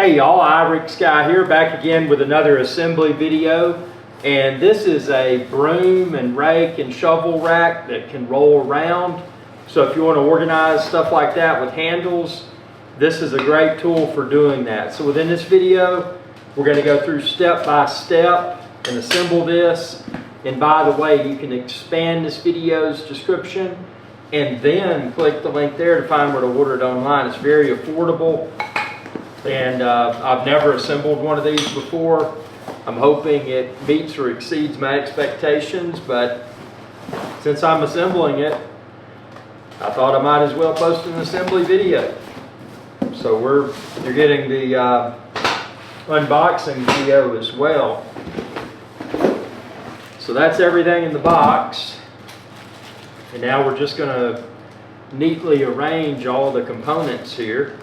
Hey y'all, Rakes guy here, back again with another assembly video. And this is a broom and rake and shovel rack that can roll around. So if you want to organize stuff like that with handles, this is a great tool for doing that. So within this video, we're going to go through step by step and assemble this. And by the way, you can expand this video's description and then click the link there to find where to order it online. It's very affordable. And I've never assembled one of these before. I'm hoping it meets or exceeds my expectations, but since I'm assembling it, I thought I might as well post an assembly video. So you're getting the unboxing video as well. So that's everything in the box. And now we're just going to neatly arrange all the components here.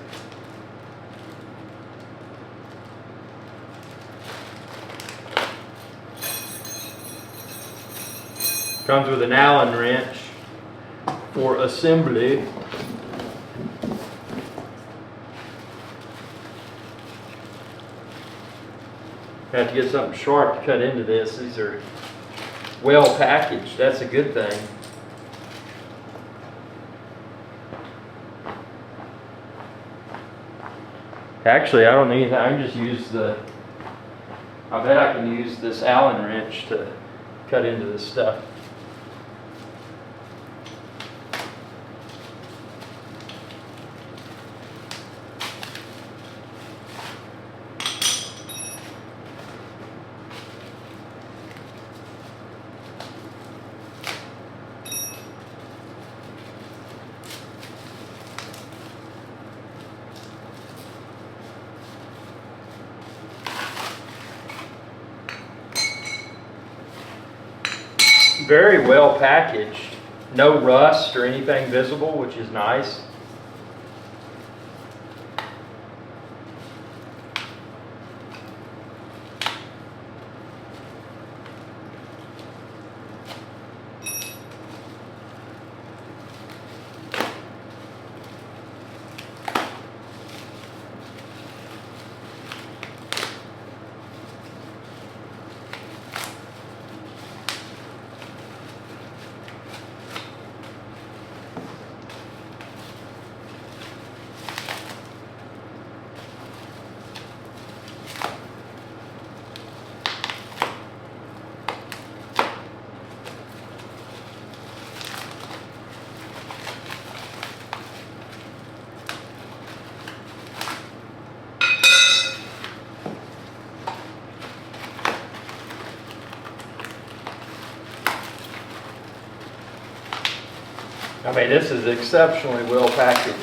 Comes with an Allen wrench for assembly. Have to get something sharp to cut into this. These are well packaged. That's a good thing. Actually, I don't need anything. I can just use I bet I can use this Allen wrench to cut into this stuff. Very well packaged, no rust or anything visible, which is nice. I mean, this is exceptionally well packaged.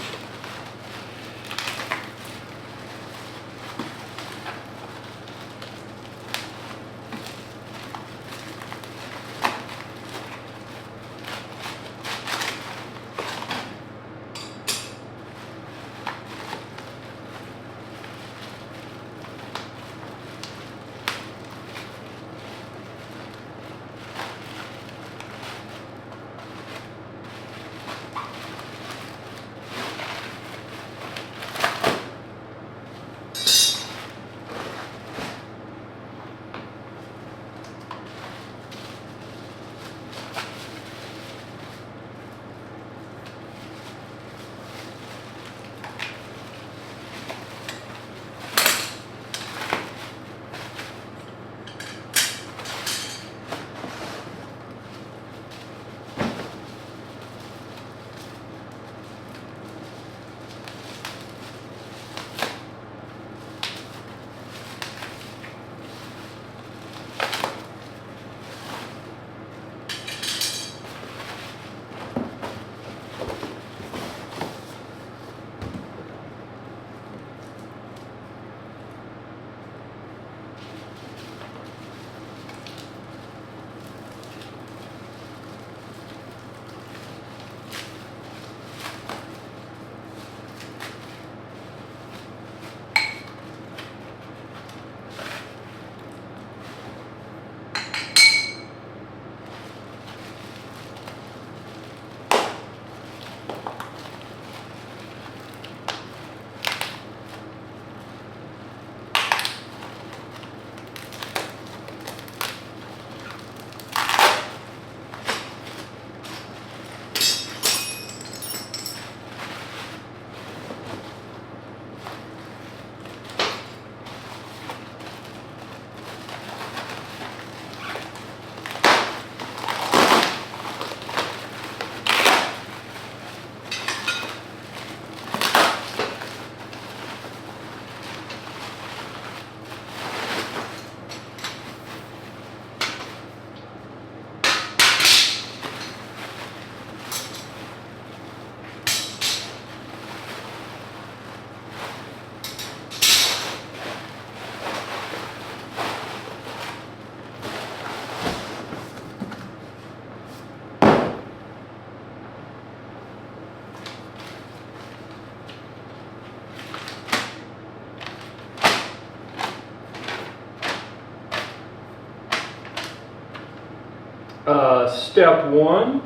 Step one,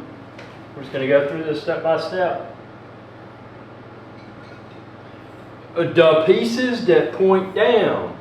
we're just going to go through this step by step. The pieces that point down.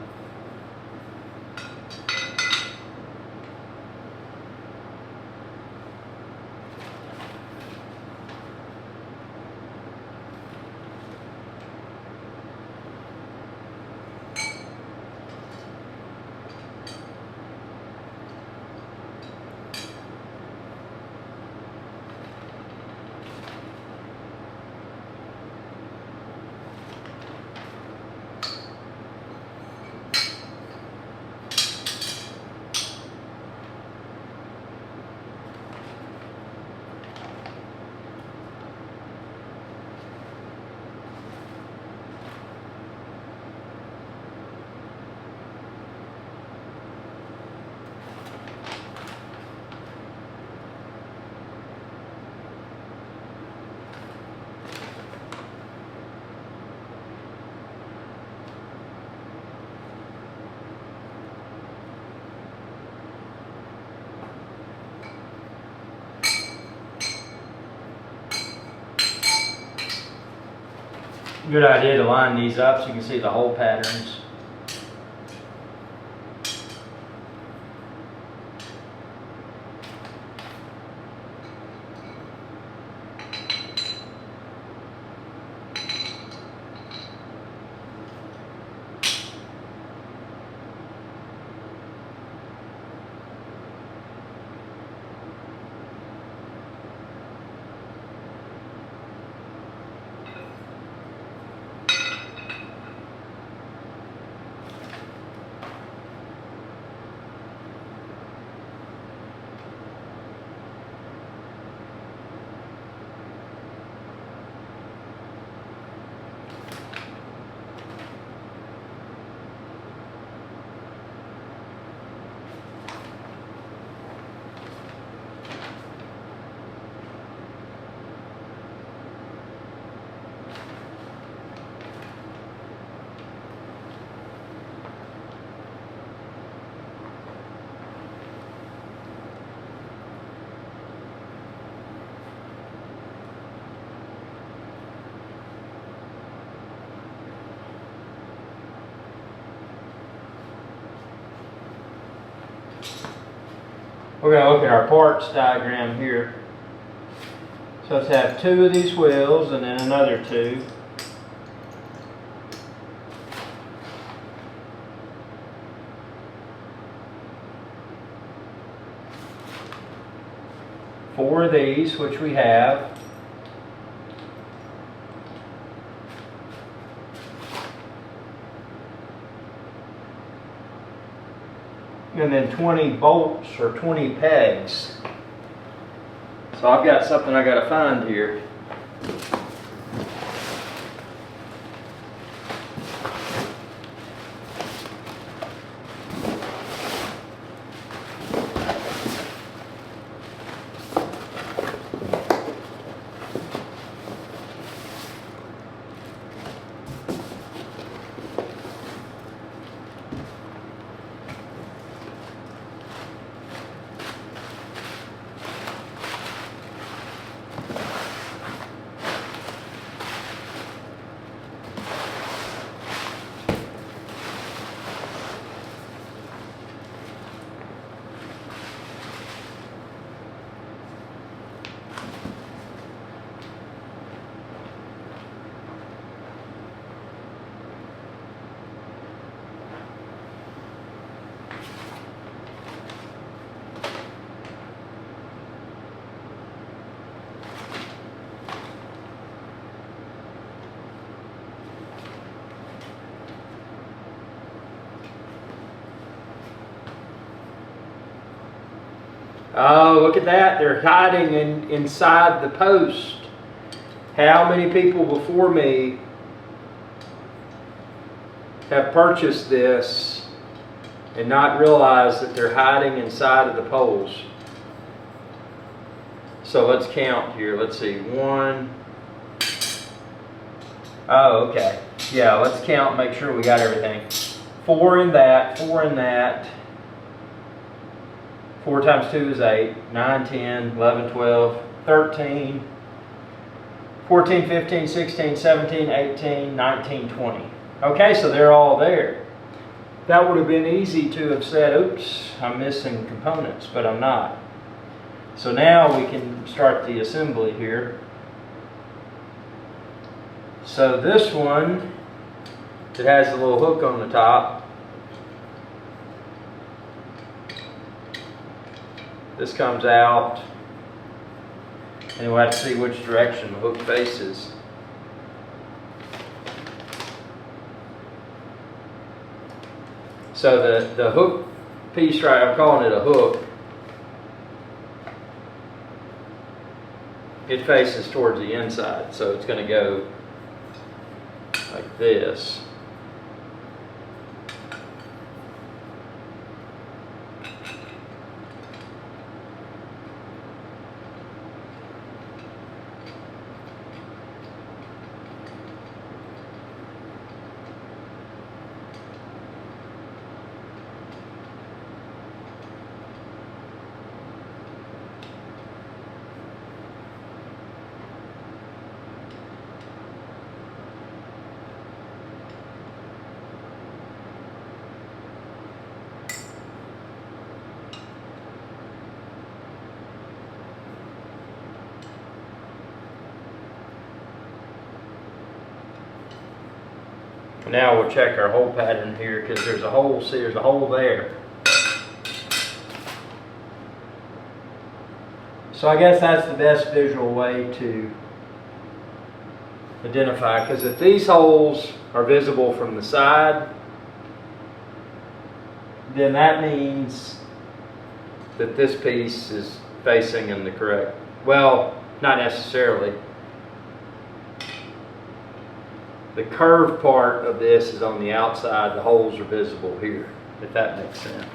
Good idea to line these up so you can see the hole patterns. We're going to look at our parts diagram here. So let's have two of these wheels and then another two. Four of these, which we have. And then 20 bolts or 20 pegs. So I've got something I got to find here. Oh, look at that. They're hiding inside the post. How many people before me have purchased this and not realized that they're hiding inside of the poles? So let's count here. Let's see. One. Oh, okay. Yeah, let's count and make sure we got everything. Four in that, four in that, 4 times 2 is 8, 9, 10, 11, 12, 13, 14, 15, 16, 17, 18, 19, 20. Okay, so they're all there. That would have been easy to have said, oops, I'm missing components, but I'm not. So now we can start the assembly here. So this one, it has a little hook on the top. This comes out, and we'll have to see which direction the hook faces. So the hook piece, right, I'm calling it a hook, it faces towards the inside, so it's going to go like this. Now we'll check our hole pattern here, because there's a hole, see there's a hole there. So I guess that's the best visual way to identify, because if these holes are visible from the side, then that means that this piece is facing in the correct, well, not necessarily. The curved part of this is on the outside, the holes are visible here, if that makes sense.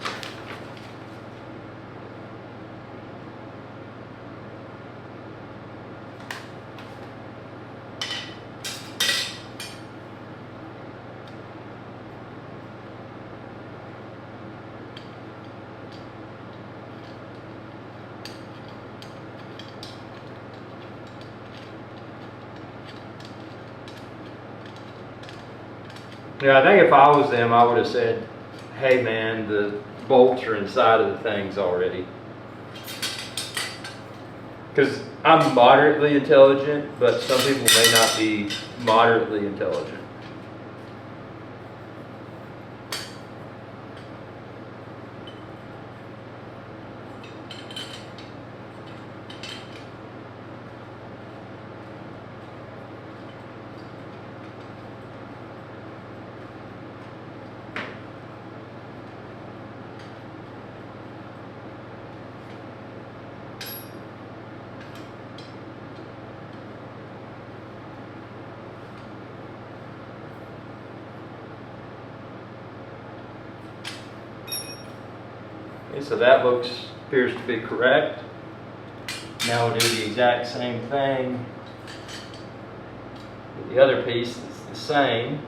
Yeah, I think if I was them, I would have said, hey man, the bolts are inside of the things already. Because I'm moderately intelligent, but some people may not be moderately intelligent. Okay, so that appears to be correct. Now we'll do the exact same thing with the other piece that's the same.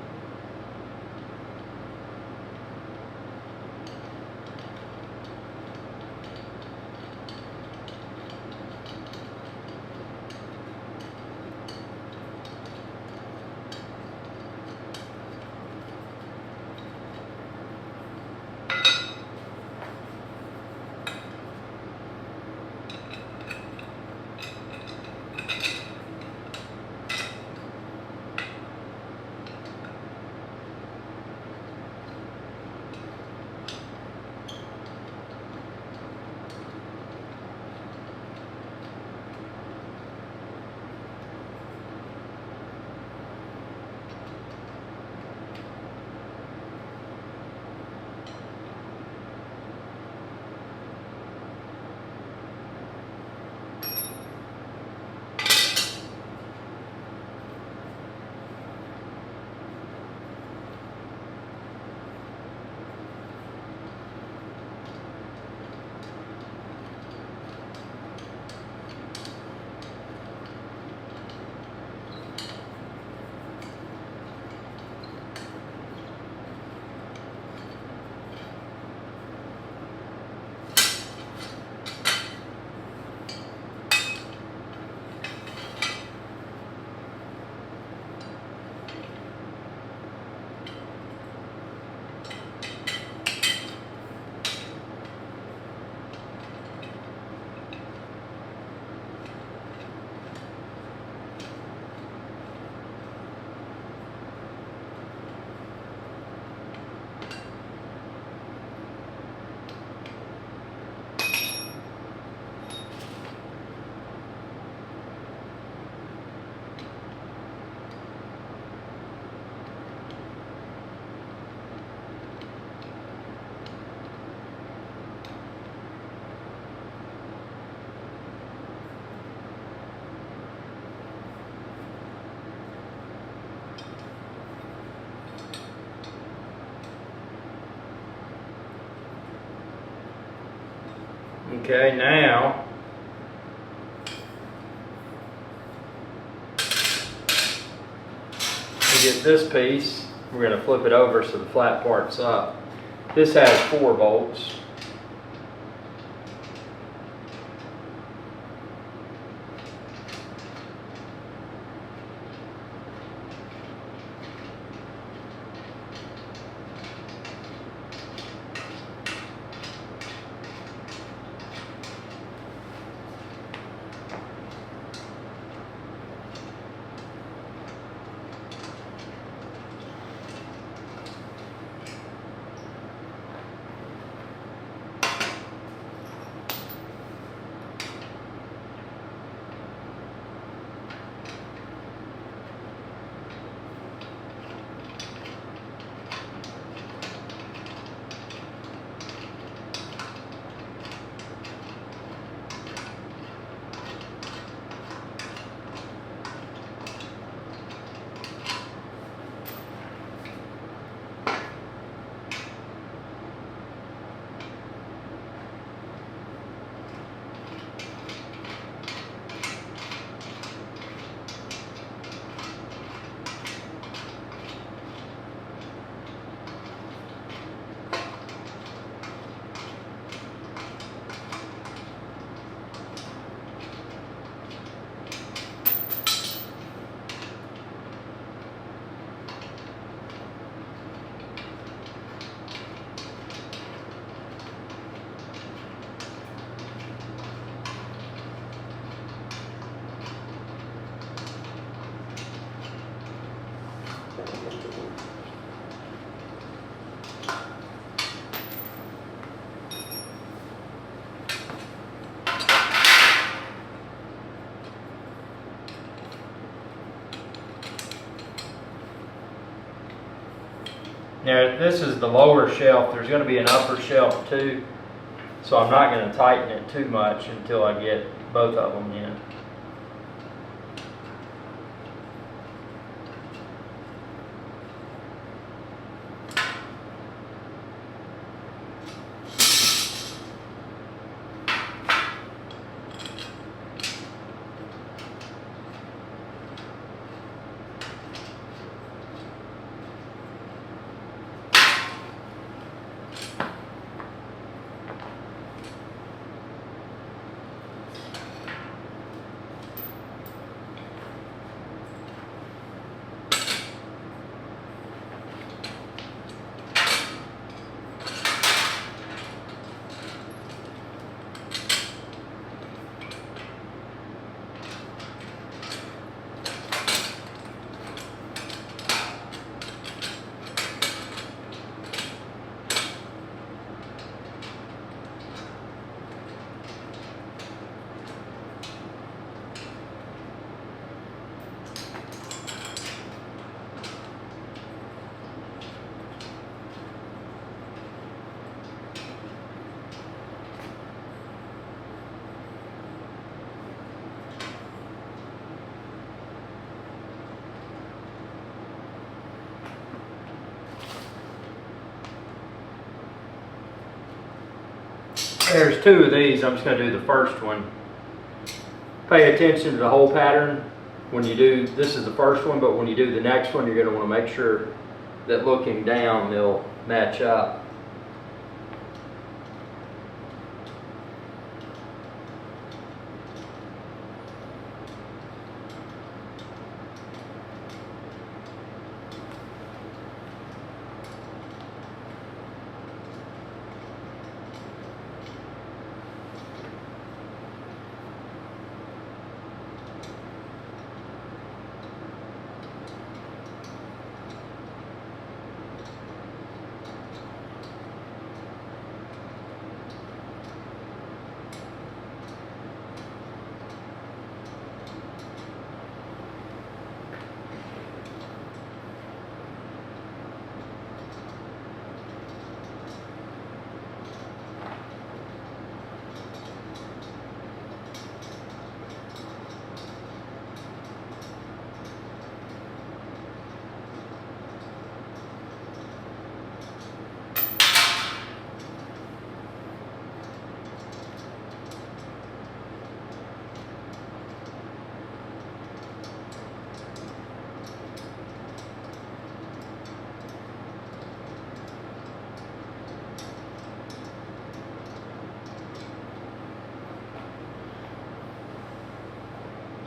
Okay, now we get this piece. We're going to flip it over so the flat part's up. This has 4 bolts. Now this is the lower shelf. There's going to be an upper shelf too, so I'm not going to tighten it too much until I get both of them in. There's 2 of these. I'm just going to do the first one. Pay attention to the hole pattern when you do, this is the first one, but when you do the next one, you're going to want to make sure that looking down, they'll match up.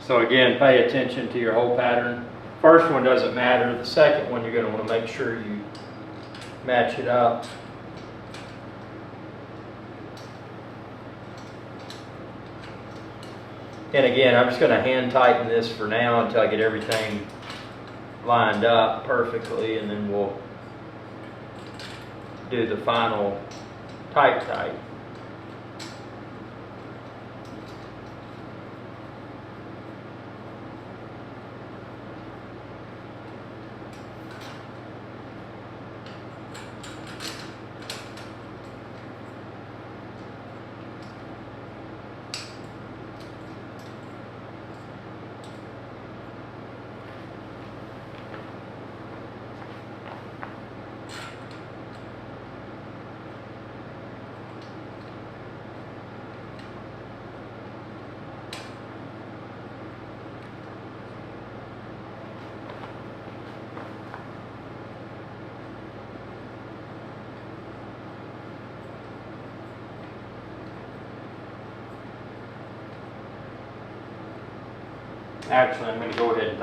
So again, pay attention to your hole pattern. First one doesn't matter. The second one, you're going to want to make sure you match it up. And again, I'm just going to hand tighten this for now until I get everything lined up perfectly, and then we'll do the final tight. Actually, I'm going to go ahead and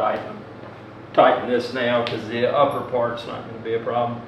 tighten this now because the upper part's not going to be a problem.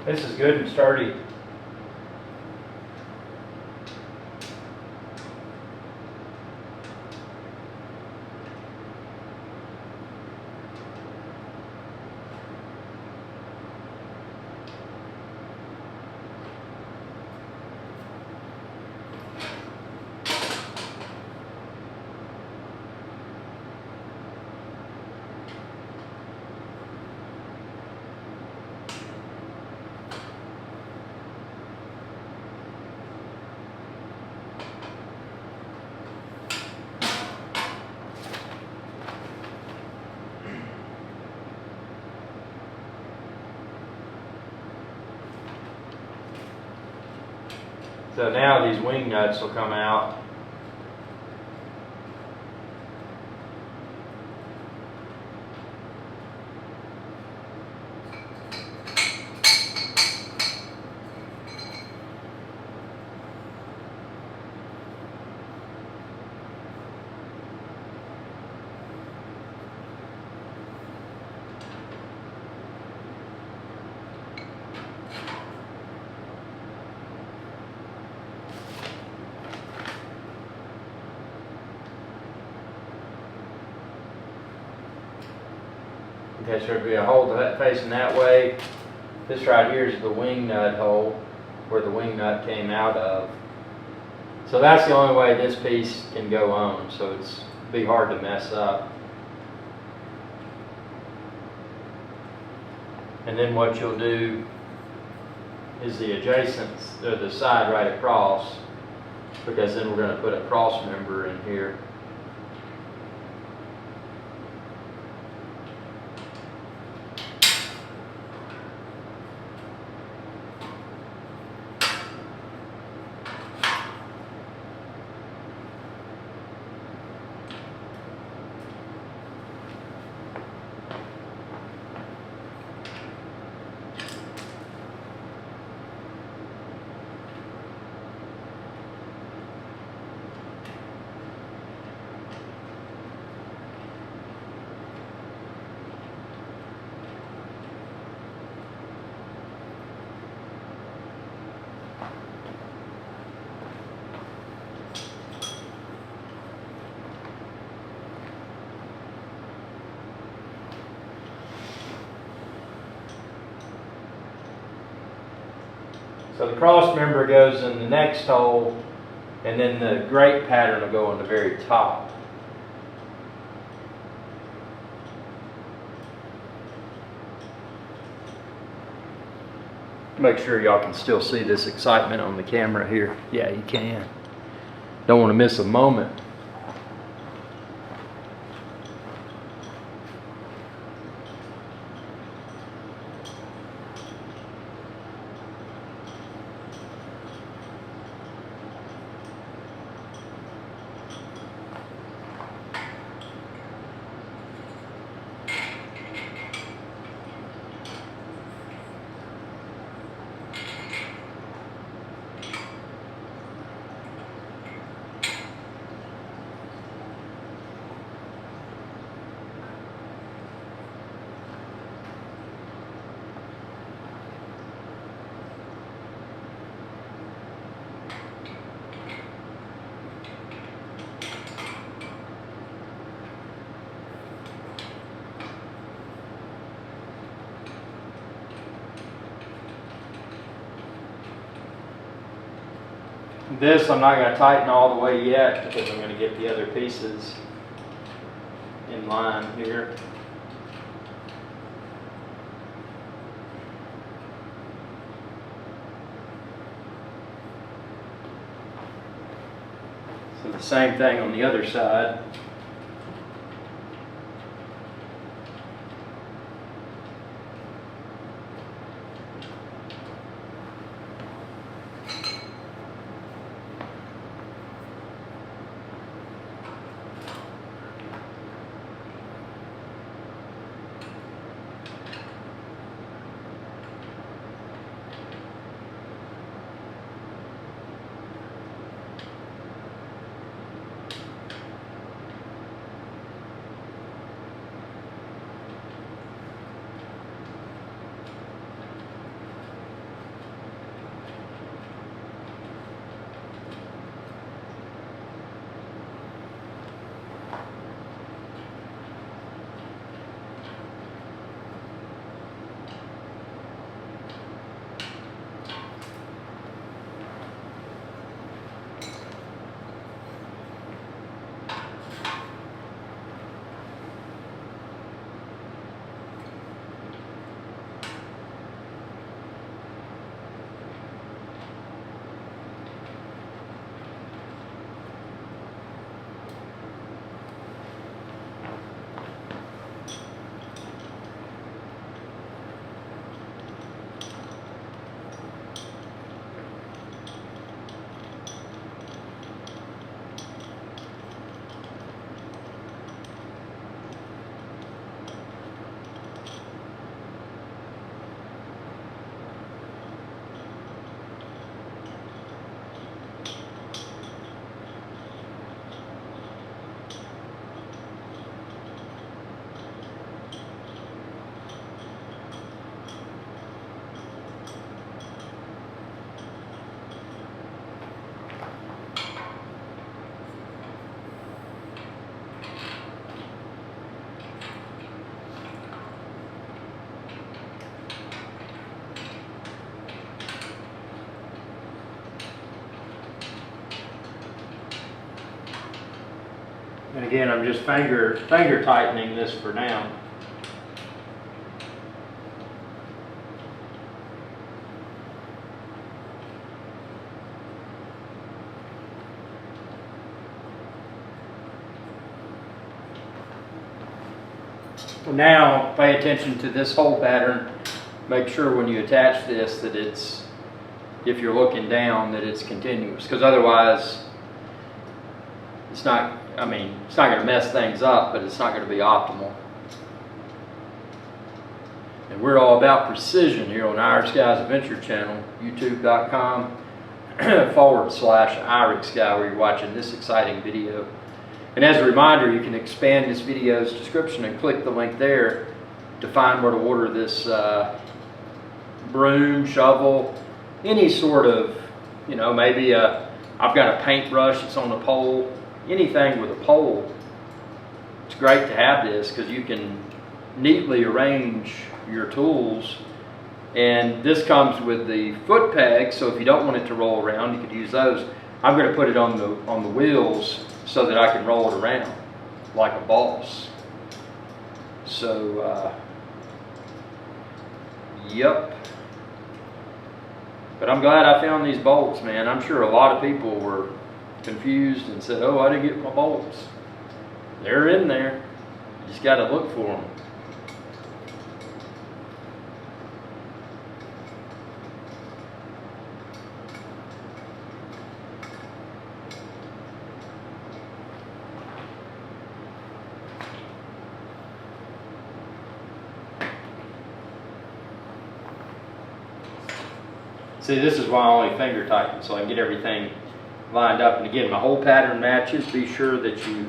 This is good and sturdy. So now these wing nuts will come out. Okay, so there'll be a hole facing that way. This right here is the wing nut hole where the wing nut came out of. So that's the only way this piece can go on, so it's be hard to mess up. And then what you'll do is the adjacent, or the side right across, because then we're going to put a cross member in here. So the cross member goes in the next hole, and then the grate pattern will go on the very top. Make sure y'all can still see this excitement on the camera here. Yeah, you can. Don't want to miss a moment. This I'm not going to tighten all the way yet because I'm going to get the other pieces in line here. So the same thing on the other side. And again, I'm just finger tightening this for now. Now, pay attention to this hole pattern. Make sure when you attach this that it's, if you're looking down, that it's continuous, because otherwise it's not, I mean, it's not going to mess things up, but it's not going to be optimal. And we're all about precision here on Irish Guys Adventure Channel, youtube.com/Irish Guy, where you're watching this exciting video. And as a reminder, you can expand this video's description and click the link there to find where to order this broom, shovel, any sort of, you know, maybe I've got a paintbrush that's on a pole, anything with a pole. It's great to have this because you can neatly arrange your tools. And this comes with the foot pegs, so if you don't want it to roll around, you could use those. I'm going to put it on the wheels so that I can roll it around like a boss. So, yep. But I'm glad I found these bolts, man. I'm sure a lot of people were confused and said, oh, I didn't get my bolts. They're in there. You just got to look for them. See, this is why I only finger tighten, so I can get everything lined up. And again, my whole pattern matches. Be sure that you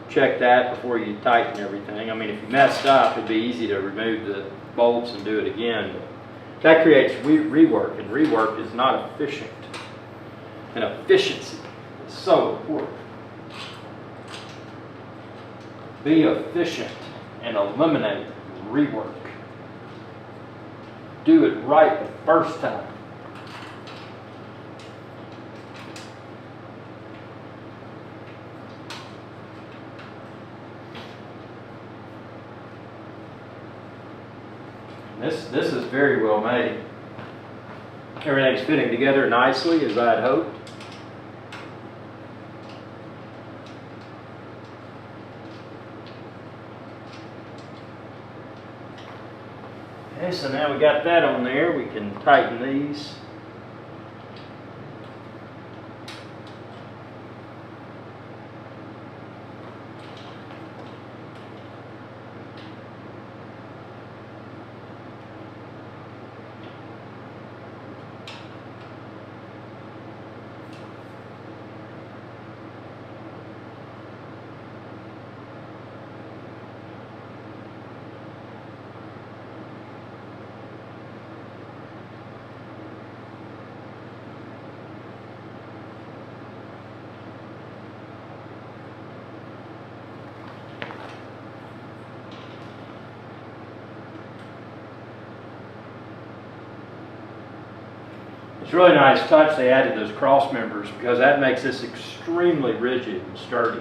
check that before you tighten everything. I mean, if you messed up, it'd be easy to remove the bolts and do it again. But that creates rework, and rework is not efficient. And efficiency is so important. Be efficient and eliminate rework. Do it right the first time. This is very well made. Everything's fitting together nicely as I had hoped. Okay, so now we got that on there, we can tighten these. It's a really nice touch they added those cross members, because that makes this extremely rigid and sturdy.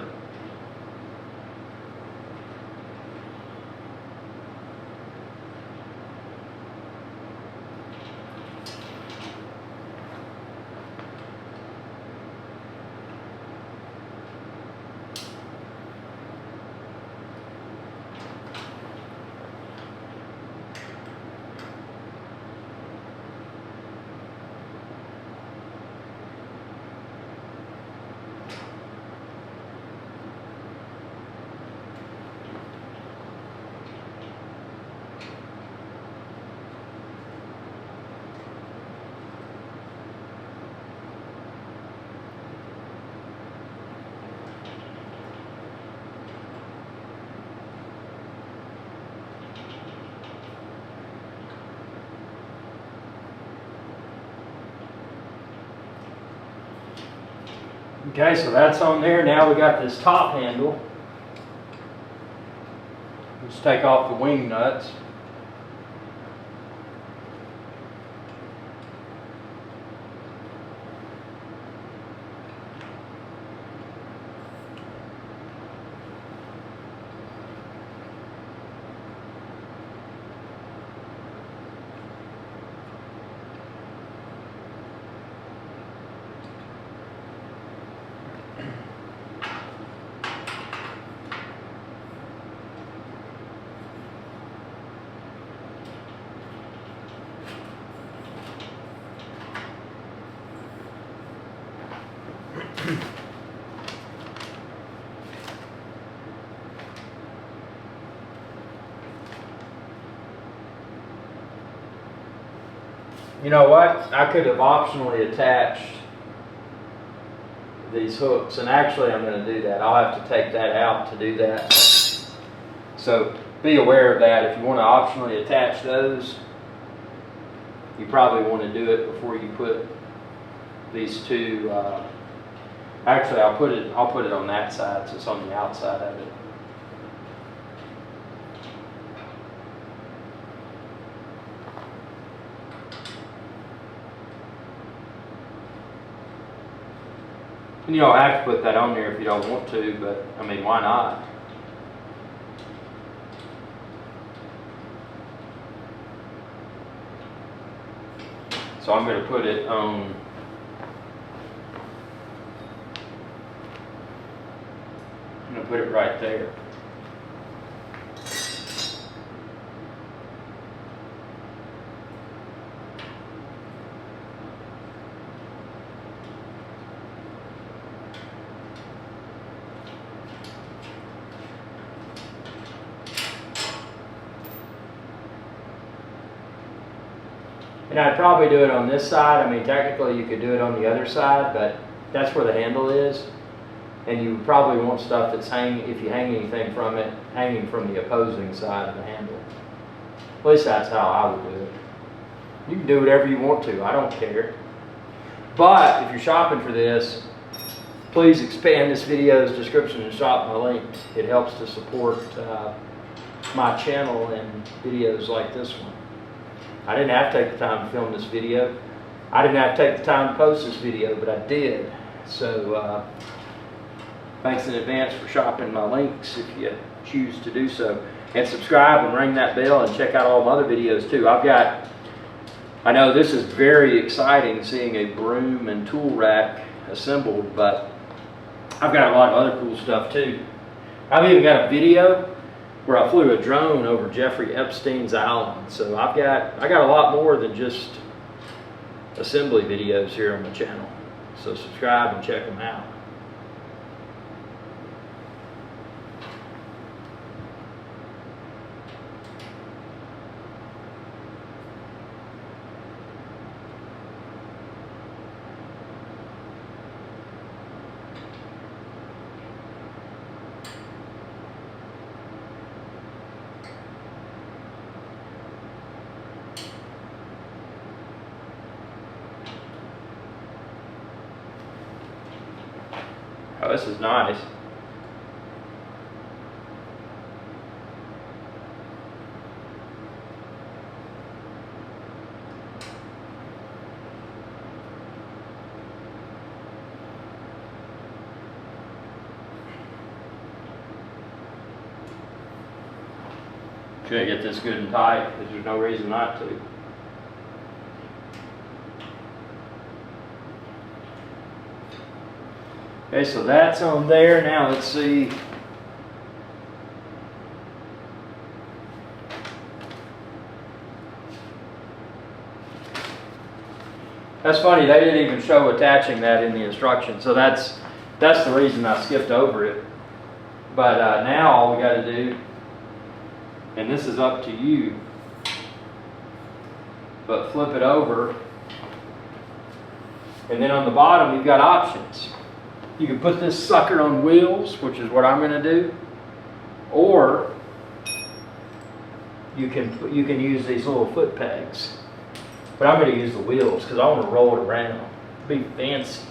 Okay, so that's on there. Now we got this top handle. Let's take off the wing nuts. You know what? I could have optionally attached these hooks, and actually I'm going to do that. I'll have to take that out to do that. So be aware of that. If you want to optionally attach those, you probably want to do it before you put these two. Actually, I'll put it on that side, so it's on the outside of it. And you don't have to put that on there if you don't want to, but I mean, why not? So I'm going to put it on. I'm going to put it right there. And I'd probably do it on this side. I mean, technically you could do it on the other side, but that's where the handle is. And you probably want stuff that's hanging, if you hang anything from it, hanging from the opposing side of the handle. At least that's how I would do it. You can do whatever you want to, I don't care. But if you're shopping for this, please expand this video's description and shop my link. It helps to support my channel and videos like this one. I didn't have to take the time to film this video. I didn't have to take the time to post this video, but I did. So thanks in advance for shopping my links if you choose to do so. And subscribe and ring that bell and check out all my other videos too. I know this is very exciting seeing a broom and tool rack assembled, but I've got a lot of other cool stuff too. I've even got a video where I flew a drone over Jeffrey Epstein's island. So I got a lot more than just assembly videos here on the channel. So subscribe and check them out. Oh, this is nice. Should I get this good and tight? Because there's no reason not to. Okay, so that's on there. Now let's see. That's funny, they didn't even show attaching that in the instructions, so that's the reason I skipped over it. But now all we got to do, and this is up to you, but flip it over, and then on the bottom you've got options. You can put this sucker on wheels, which is what I'm going to do, or you can use these little foot pegs. But I'm going to use the wheels because I want to roll it around. Be fancy.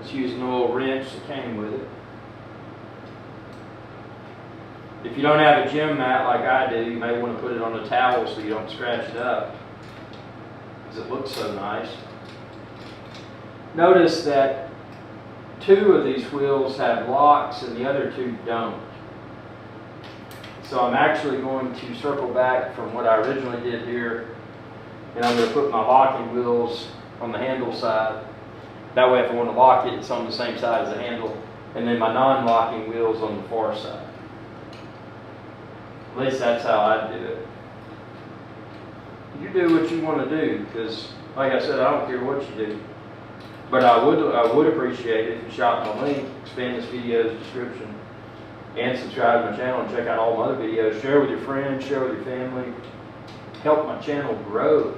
Just using a little wrench that came with it. If you don't have a gym mat like I do, you may want to put it on a towel so you don't scratch it up, because it looks so nice. Notice that 2 of these wheels have locks and the other 2 don't. So I'm actually going to circle back from what I originally did here, and I'm going to put my locking wheels on the handle side. That way if I want to lock it, it's on the same side as the handle, and then my non-locking wheels on the far side. At least that's how I do it. You do what you want to do, because like I said, I don't care what you do. But I would appreciate it if you shop my link, expand this video's description, and subscribe to my channel and check out all my other videos. Share with your friends, share with your family. Help my channel grow.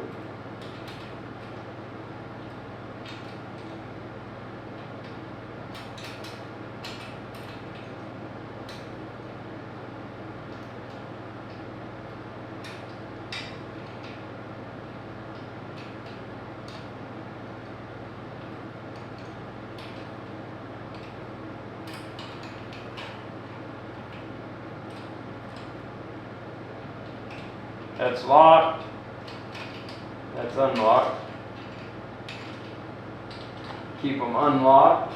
That's locked. That's unlocked. Keep them unlocked.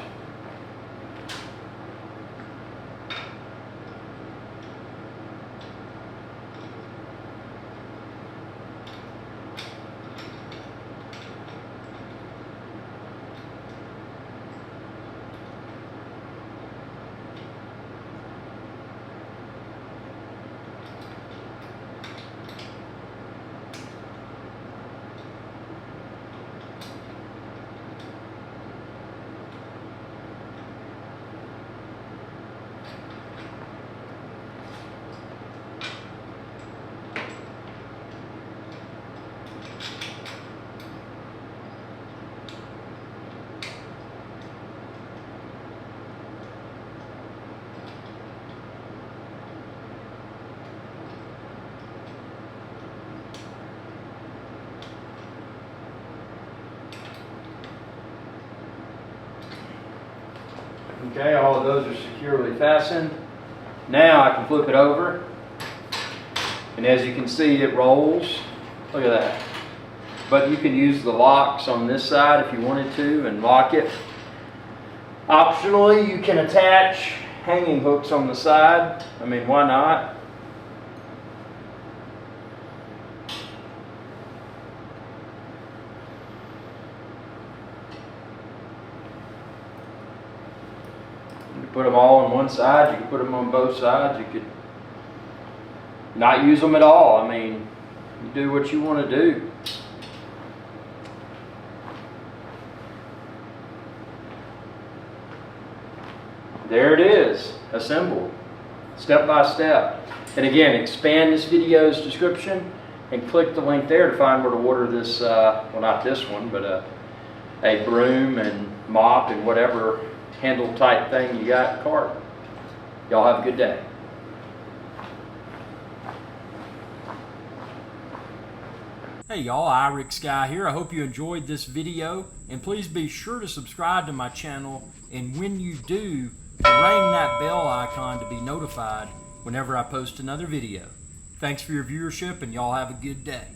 Okay, all of those are securely fastened. Now I can flip it over, and as you can see, it rolls. Look at that. But you can use the locks on this side if you wanted to and lock it. Optionally, you can attach hanging hooks on the side. I mean, why not? Put them all on one side, you can put them on both sides, you could not use them at all. I mean, you do what you want to do. There it is, assembled, step by step. And again, expand this video's description and click the link there to find where to order this, well, not this one, but a broom and mop and whatever handle type thing you got in the cart. Y'all have a good day. Hey y'all, Rakes Guy here. I hope you enjoyed this video, and please be sure to subscribe to my channel, and when you do, ring that bell icon to be notified whenever I post another video. Thanks for your viewership, and y'all have a good day.